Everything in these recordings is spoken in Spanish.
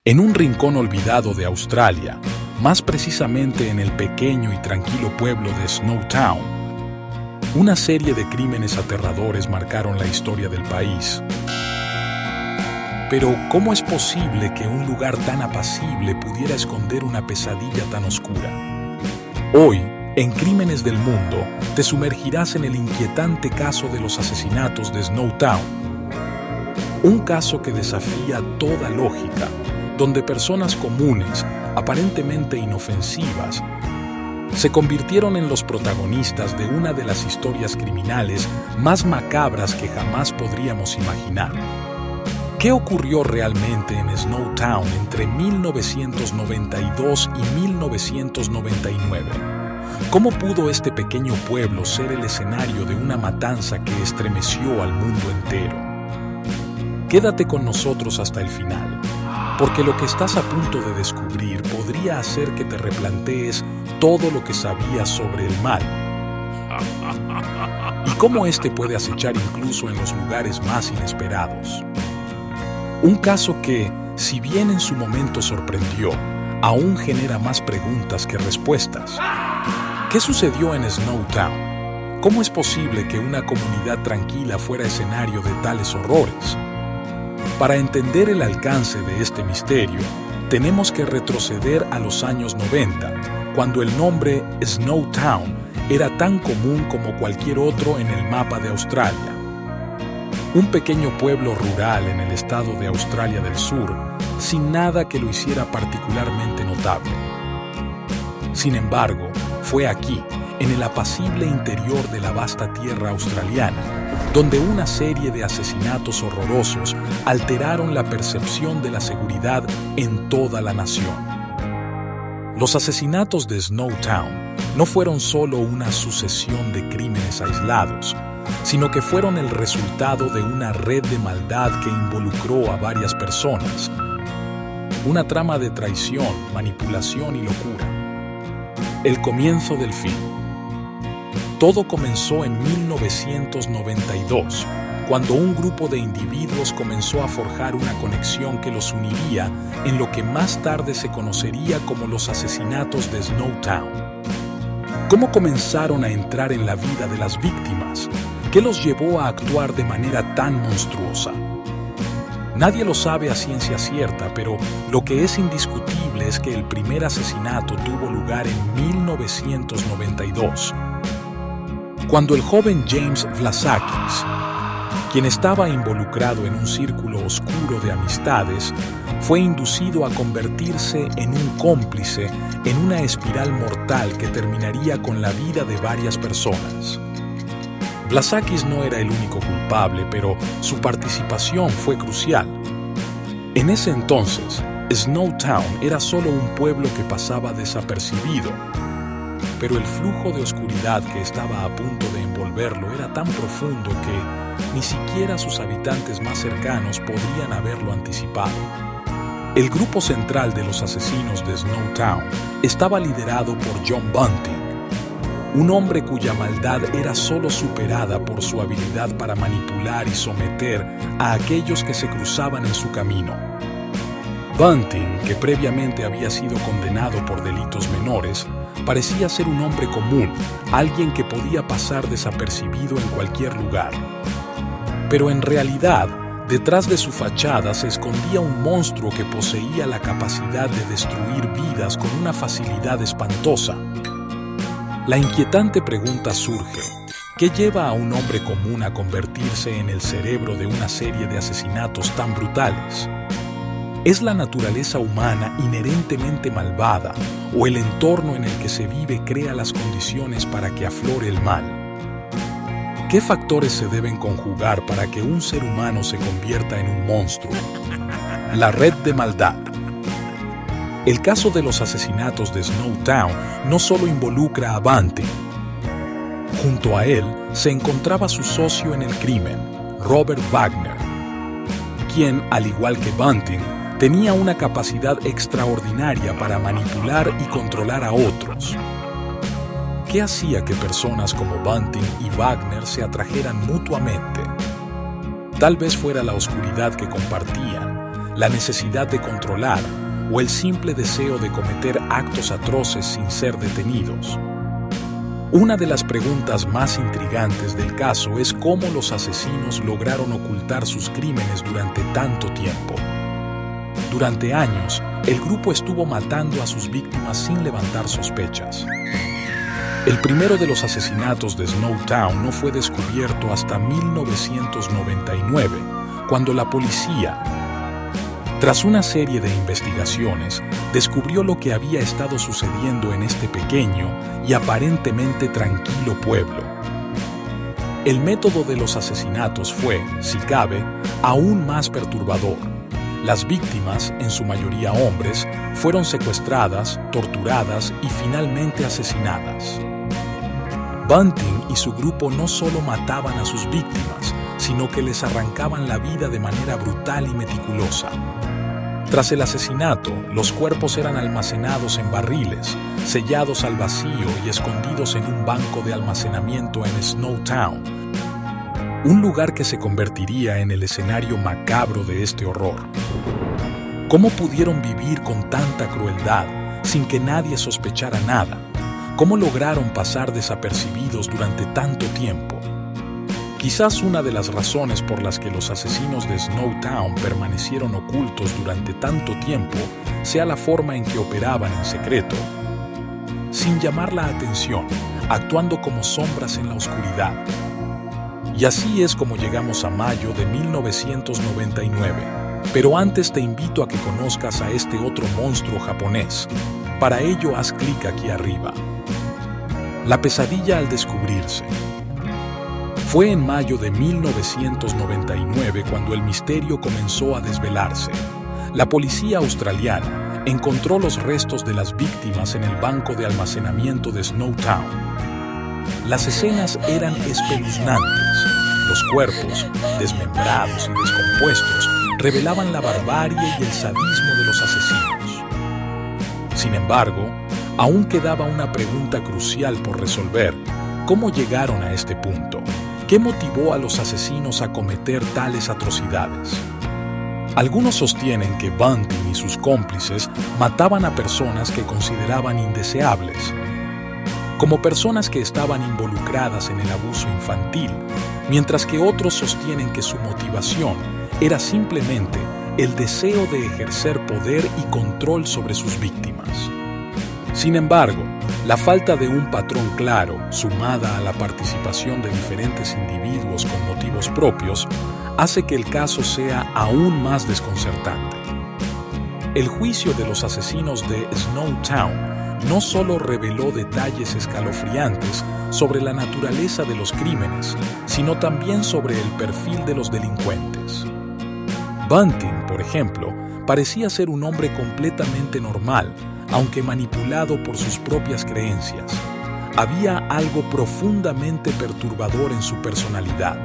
En un rincón olvidado de Australia, más precisamente en el pequeño y tranquilo pueblo de Snowtown, una serie de crímenes aterradores marcaron la historia del país. Pero, ¿cómo es posible que un lugar tan apacible pudiera esconder una pesadilla tan oscura? Hoy, en Crímenes del Mundo, te sumergirás en el inquietante caso de los asesinatos de Snowtown. Un caso que desafía toda lógica, donde personas comunes, aparentemente inofensivas, se convirtieron en los protagonistas de una de las historias criminales más macabras que jamás podríamos imaginar. ¿Qué ocurrió realmente en Snowtown entre 1992 y 1999? ¿Cómo pudo este pequeño pueblo ser el escenario de una matanza que estremeció al mundo entero? Quédate con nosotros hasta el final, porque lo que estás a punto de descubrir podría hacer que te replantees todo lo que sabías sobre el mal y cómo este puede acechar incluso en los lugares más inesperados. Un caso que, si bien en su momento sorprendió, aún genera más preguntas que respuestas. ¿Qué sucedió en Snowtown? ¿Cómo es posible que una comunidad tranquila fuera escenario de tales horrores? Para entender el alcance de este misterio, tenemos que retroceder a los años 90, cuando el nombre Snowtown era tan común como cualquier otro en el mapa de Australia. Un pequeño pueblo rural en el estado de Australia del Sur, sin nada que lo hiciera particularmente notable. Sin embargo, fue aquí, en el apacible interior de la vasta tierra australiana, donde una serie de asesinatos horrorosos alteraron la percepción de la seguridad en toda la nación. Los asesinatos de Snowtown no fueron solo una sucesión de crímenes aislados, sino que fueron el resultado de una red de maldad que involucró a varias personas. Una trama de traición, manipulación y locura. El comienzo del fin. Todo comenzó en 1992, cuando un grupo de individuos comenzó a forjar una conexión que los uniría en lo que más tarde se conocería como los asesinatos de Snowtown. ¿Cómo comenzaron a entrar en la vida de las víctimas? ¿Qué los llevó a actuar de manera tan monstruosa? Nadie lo sabe a ciencia cierta, pero lo que es indiscutible es que el primer asesinato tuvo lugar en 1992. Cuando el joven James Vlassakis, quien estaba involucrado en un círculo oscuro de amistades, fue inducido a convertirse en un cómplice en una espiral mortal que terminaría con la vida de varias personas. Vlassakis no era el único culpable, pero su participación fue crucial. En ese entonces, Snowtown era solo un pueblo que pasaba desapercibido, pero el flujo de oscuridad que estaba a punto de envolverlo era tan profundo que ni siquiera sus habitantes más cercanos podrían haberlo anticipado. El grupo central de los asesinos de Snowtown estaba liderado por John Bunting, un hombre cuya maldad era solo superada por su habilidad para manipular y someter a aquellos que se cruzaban en su camino. Bunting, que previamente había sido condenado por delitos menores, parecía ser un hombre común, alguien que podía pasar desapercibido en cualquier lugar. Pero en realidad, detrás de su fachada se escondía un monstruo que poseía la capacidad de destruir vidas con una facilidad espantosa. La inquietante pregunta surge: ¿qué lleva a un hombre común a convertirse en el cerebro de una serie de asesinatos tan brutales? ¿Es la naturaleza humana inherentemente malvada o el entorno en el que se vive crea las condiciones para que aflore el mal? ¿Qué factores se deben conjugar para que un ser humano se convierta en un monstruo? La red de maldad. El caso de los asesinatos de Snowtown no solo involucra a Bunting. Junto a él se encontraba su socio en el crimen, Robert Wagner, quien, al igual que Bunting, tenía una capacidad extraordinaria para manipular y controlar a otros. ¿Qué hacía que personas como Bunting y Wagner se atrajeran mutuamente? Tal vez fuera la oscuridad que compartían, la necesidad de controlar o el simple deseo de cometer actos atroces sin ser detenidos. Una de las preguntas más intrigantes del caso es cómo los asesinos lograron ocultar sus crímenes durante tanto tiempo. Durante años, el grupo estuvo matando a sus víctimas sin levantar sospechas. El primero de los asesinatos de Snowtown no fue descubierto hasta 1999, cuando la policía, tras una serie de investigaciones, descubrió lo que había estado sucediendo en este pequeño y aparentemente tranquilo pueblo. El método de los asesinatos fue, si cabe, aún más perturbador. Las víctimas, en su mayoría hombres, fueron secuestradas, torturadas y finalmente asesinadas. Bunting y su grupo no solo mataban a sus víctimas, sino que les arrancaban la vida de manera brutal y meticulosa. Tras el asesinato, los cuerpos eran almacenados en barriles, sellados al vacío y escondidos en un banco de almacenamiento en Snowtown, un lugar que se convertiría en el escenario macabro de este horror. ¿Cómo pudieron vivir con tanta crueldad sin que nadie sospechara nada? ¿Cómo lograron pasar desapercibidos durante tanto tiempo? Quizás una de las razones por las que los asesinos de Snowtown permanecieron ocultos durante tanto tiempo sea la forma en que operaban en secreto, sin llamar la atención, actuando como sombras en la oscuridad. Y así es como llegamos a mayo de 1999. Pero antes te invito a que conozcas a este otro monstruo japonés. Para ello haz clic aquí arriba. La pesadilla al descubrirse. Fue en mayo de 1999 cuando el misterio comenzó a desvelarse. La policía australiana encontró los restos de las víctimas en el banco de almacenamiento de Snowtown. Las escenas eran espeluznantes. Los cuerpos, desmembrados y descompuestos, revelaban la barbarie y el sadismo de los asesinos. Sin embargo, aún quedaba una pregunta crucial por resolver: ¿cómo llegaron a este punto? ¿Qué motivó a los asesinos a cometer tales atrocidades? Algunos sostienen que Bunting y sus cómplices mataban a personas que consideraban indeseables, como personas que estaban involucradas en el abuso infantil, mientras que otros sostienen que su motivación era simplemente el deseo de ejercer poder y control sobre sus víctimas. Sin embargo, la falta de un patrón claro, sumada a la participación de diferentes individuos con motivos propios, hace que el caso sea aún más desconcertante. El juicio de los asesinos de Snowtown no solo reveló detalles escalofriantes sobre la naturaleza de los crímenes, sino también sobre el perfil de los delincuentes. Bunting, por ejemplo, parecía ser un hombre completamente normal, aunque manipulado por sus propias creencias. Había algo profundamente perturbador en su personalidad.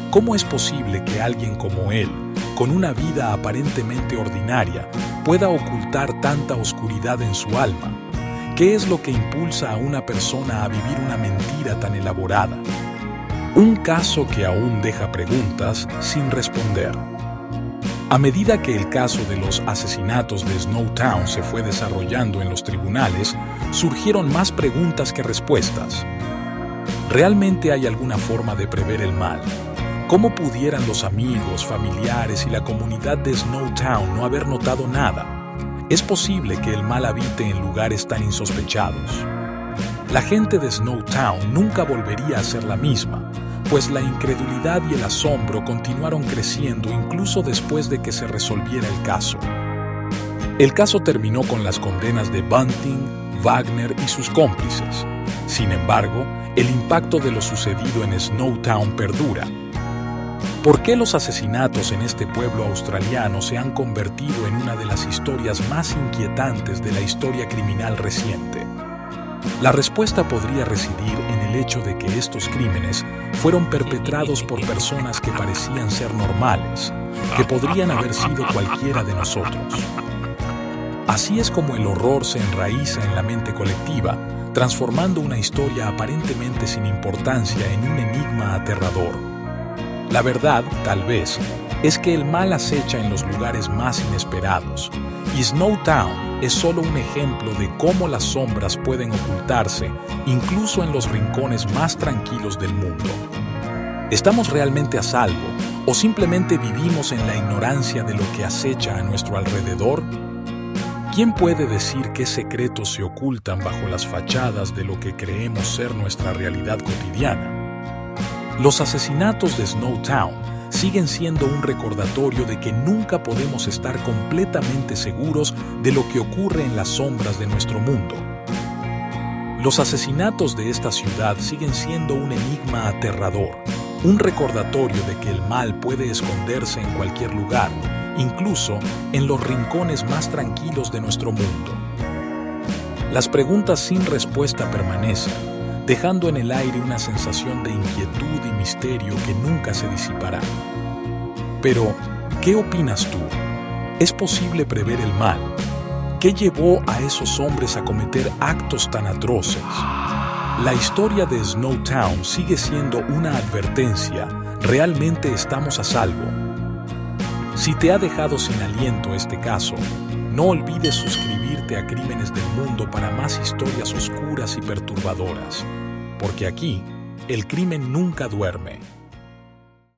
¿Cómo es posible que alguien como él, con una vida aparentemente ordinaria, pueda ocultar tanta oscuridad en su alma? ¿Qué es lo que impulsa a una persona a vivir una mentira tan elaborada? Un caso que aún deja preguntas sin responder. A medida que el caso de los asesinatos de Snowtown se fue desarrollando en los tribunales, surgieron más preguntas que respuestas. ¿Realmente hay alguna forma de prever el mal? ¿Cómo pudieran los amigos, familiares y la comunidad de Snowtown no haber notado nada? ¿Es posible que el mal habite en lugares tan insospechados? La gente de Snowtown nunca volvería a ser la misma, pues la incredulidad y el asombro continuaron creciendo incluso después de que se resolviera el caso. El caso terminó con las condenas de Bunting, Wagner y sus cómplices. Sin embargo, el impacto de lo sucedido en Snowtown perdura. ¿Por qué los asesinatos en este pueblo australiano se han convertido en una de las historias más inquietantes de la historia criminal reciente? La respuesta podría residir en el hecho de que estos crímenes fueron perpetrados por personas que parecían ser normales, que podrían haber sido cualquiera de nosotros. Así es como el horror se enraiza en la mente colectiva, transformando una historia aparentemente sin importancia en un enigma aterrador. La verdad, tal vez, es que el mal acecha en los lugares más inesperados, y Snowtown es solo un ejemplo de cómo las sombras pueden ocultarse incluso en los rincones más tranquilos del mundo. ¿Estamos realmente a salvo o simplemente vivimos en la ignorancia de lo que acecha a nuestro alrededor? ¿Quién puede decir qué secretos se ocultan bajo las fachadas de lo que creemos ser nuestra realidad cotidiana? Los asesinatos de Snowtown siguen siendo un recordatorio de que nunca podemos estar completamente seguros de lo que ocurre en las sombras de nuestro mundo. Los asesinatos de esta ciudad siguen siendo un enigma aterrador, un recordatorio de que el mal puede esconderse en cualquier lugar, incluso en los rincones más tranquilos de nuestro mundo. Las preguntas sin respuesta permanecen, dejando en el aire una sensación de inquietud y misterio que nunca se disipará. Pero, ¿qué opinas tú? ¿Es posible prever el mal? ¿Qué llevó a esos hombres a cometer actos tan atroces? La historia de Snowtown sigue siendo una advertencia. ¿Realmente estamos a salvo? Si te ha dejado sin aliento este caso, no olvides suscribirte a Crímenes del Mundo para más historias oscuras y perturbadoras, porque aquí el crimen nunca duerme.